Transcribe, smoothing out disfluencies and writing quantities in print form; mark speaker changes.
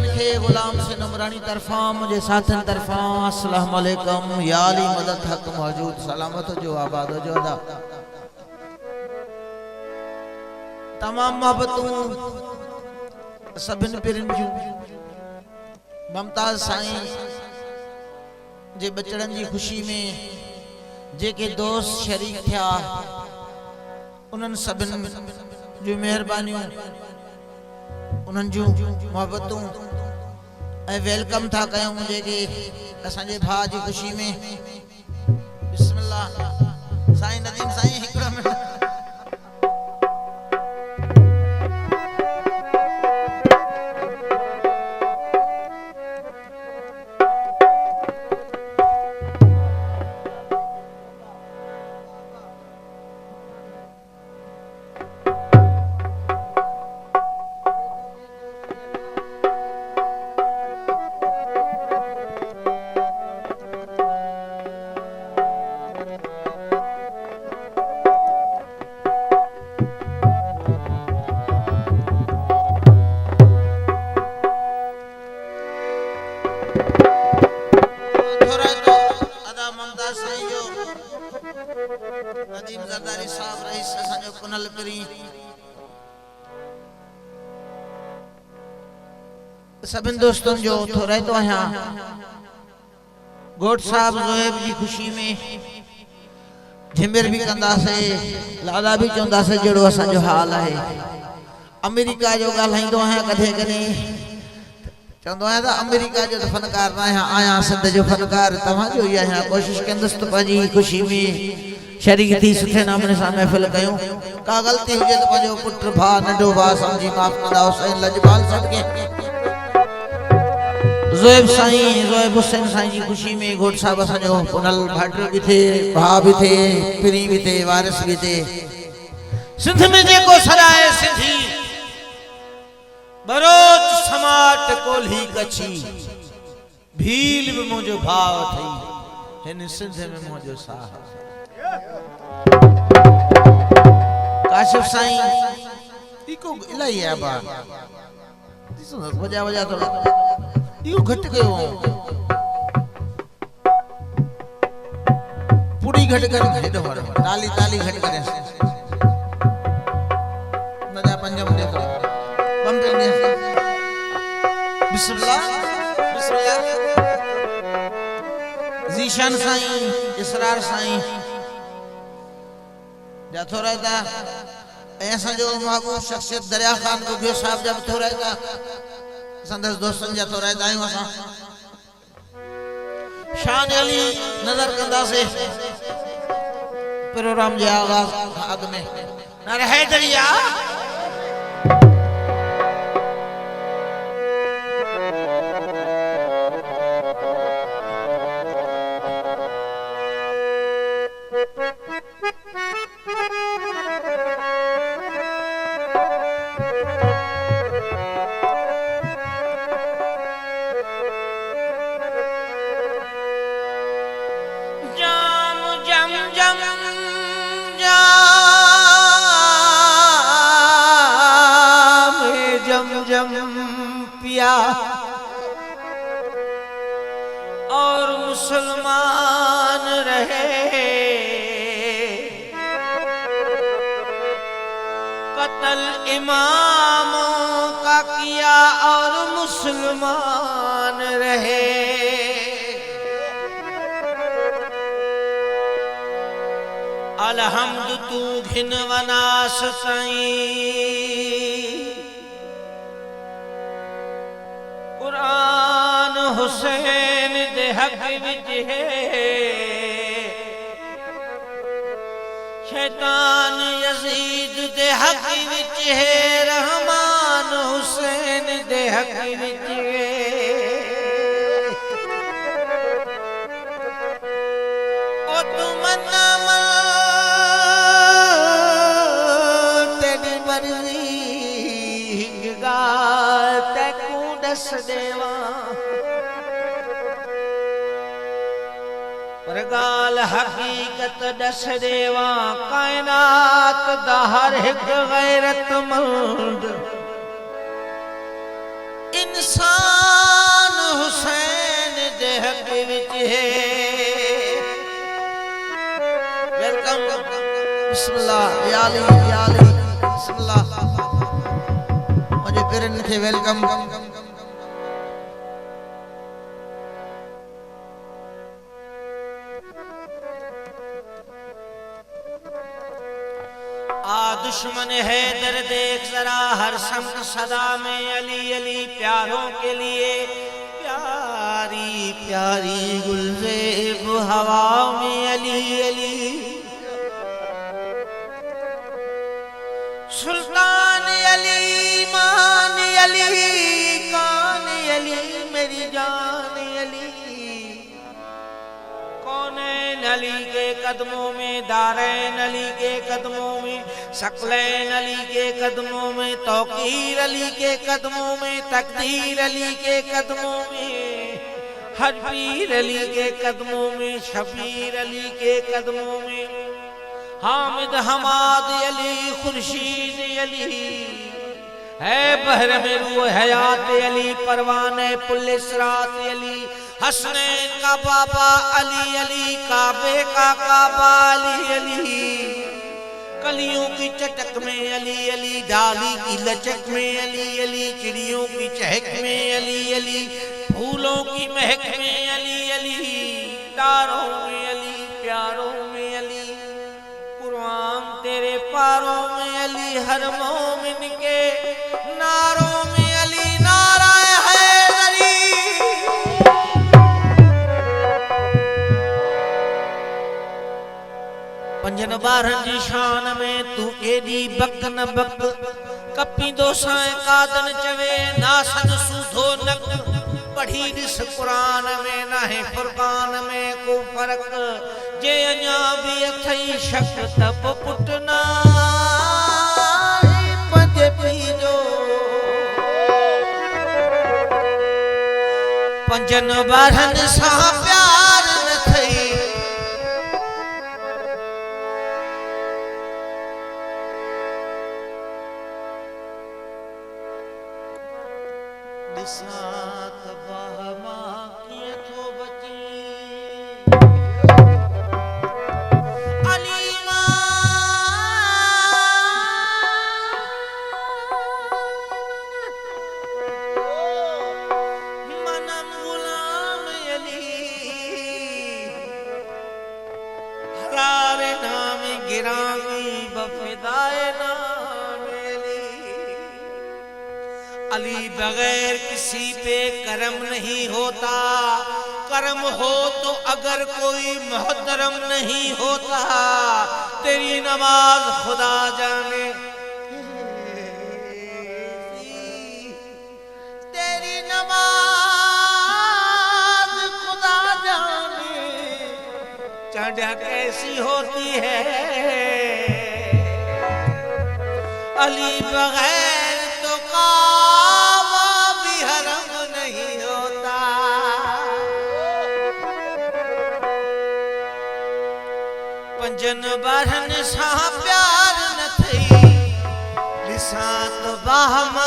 Speaker 1: के गुलाम से नमरानी तरफा मुझे साथन तरफा अस्सलाम वालेकुम या अली मदद हक मौजूद सलामत जो आबाद जो अदा तमाम मोहब्बतूं सभिन पिरन जूं मुमताज साईं जे बचड़न जी खुशी में जेके दोस्त शरीक थिया उन्हन सभिन जो मेहरबानियों उन्हन जूं मोहब्बतूं ए वेलकम था कयूं जेके असांजे भा जी खुशी में बिस्मिल्लाह साईं नदीम साईं हिकड़ा मिनट नदीम जरदारी साहब रईस असांजो कुनल करी सभिन दोस्तन जो थोड़ा तो आया गोट साहब ज़ोएब जी खुशी में झिमिर भी कंदा से लाला भी चंदा से जड़ो असांजो हाल है अमेरिका जो गालाइंदो है कदे कदे चंदो है अमेरिका जो फनकार ना है आया सिंध जो फनकार तवा जो ही आया कोशिश कंदस तो पाजी खुशी में शरीक थी सुठे नामने सां महफिल कयूं का गलती हुजे तो पंजो पुत्र भा नंढो भा समझी माफ कंदा हुसैन लजपाल सदके ज़ोएब साईं ज़ोएब हुसैन साईं जी खुशी में घोट साहब असांजो कुनल भाटियो भी थे भा भी थे पिरी भी थे वारिस भी थे सिंध में जेको सराए सिंधी बरोच समाट कोल्ही कच्छी भील भी मुझो भाव थई हिन सिंध में मुझो साह काशिफ साईं इको इलाही है बा दिसो वजा वजा तो इको घट कयो पूरी घट कर हेडो मारो ताली ताली घट करे नजा पंजम दे तो बम दे बिस्मिल्लाह बिस्मिल्लाह जीशान साईं इसरार साईं जातो रहता ऐसा जो महबूब शख्सियत दरिया खान को भी साहब जब तो रहता संदस दोस्तन जातो रहता है वहाँ शान अली नजर कंदा से प्रोग्राम जे आगाज आग में न रहे दरिया पिया और मुसलमान रहे कत्ल इमामों का किया और मुसलमान रहे अलहम्द तू घिनवना सताई कुरान हुसैन दे हक विच है शैतान यजीद दे हक विच है रहमान हुसैन दे हक विच है ओ तुमन्ना तेरी मर्जी गाल तैकू दस देवा पर गाल हकीकत दस देवा कायनात दा हर एक गैरतमंद इंसान हुसैन दे हक विच है। वेलकम बिस्मिल्लाह या अली बिस्मिल्लाह मुझे पिरन खे वेलकम। दुश्मन है दर देख जरा हर संग सदा में अली अली प्यारों के लिए प्यारी प्यारी गुलज़ेब हवा में अली अली। सुल्तान अली मान अली कान अली मेरी जान अली। कौनैन अली के कदमों में दारैन अली के कदमों में सकलैन अली के कदमों में तौकीर अली के कदमों में तकदीर अली के कदमों में हर पीर अली के कदमों में शबीर अली के कदमों में हामिद हमाद अली खुर्शीद अली है बहर में रूह हयात अली परवाने पुलिसरात अली हसनैन का बाबा अली अली काबे का काबा अली अली। कलियों की चटक में अली अली डाली की लचक में अली अली चिड़ियों की चहक में अली अली फूलों की महक में अली अली तारों में अली प्यारों में अली कुरान तेरे पारों में अली हर मोमिन के नारों में अली नारा हैदरी। पंजन बारहं जी शान में तू एडी बक न बक कपी दो साए कादन चवे नासन सूधो नक पढ़ी दिस कुरान में ना है फुरकान में को फर्क जे अञा भी अथई शक तब पुटना पंज पीजो पंजन बारहं सां प्यार न थई। साथ बहमा किए तो बची अली मनम गुलाम अली हरारे नाम गिरामी बफिदाए नाम अली। बगैर किसी पे करम नहीं होता करम हो तो अगर कोई मोहतरम नहीं होता तेरी नमाज खुदा जाने तेरी नमाज खुदा जाने चांदा कैसी होती है अली। बगैर तो काबा भी हरम नहीं होता पंजन बारहं सां प्यार न थई ॾिसां त बाहमा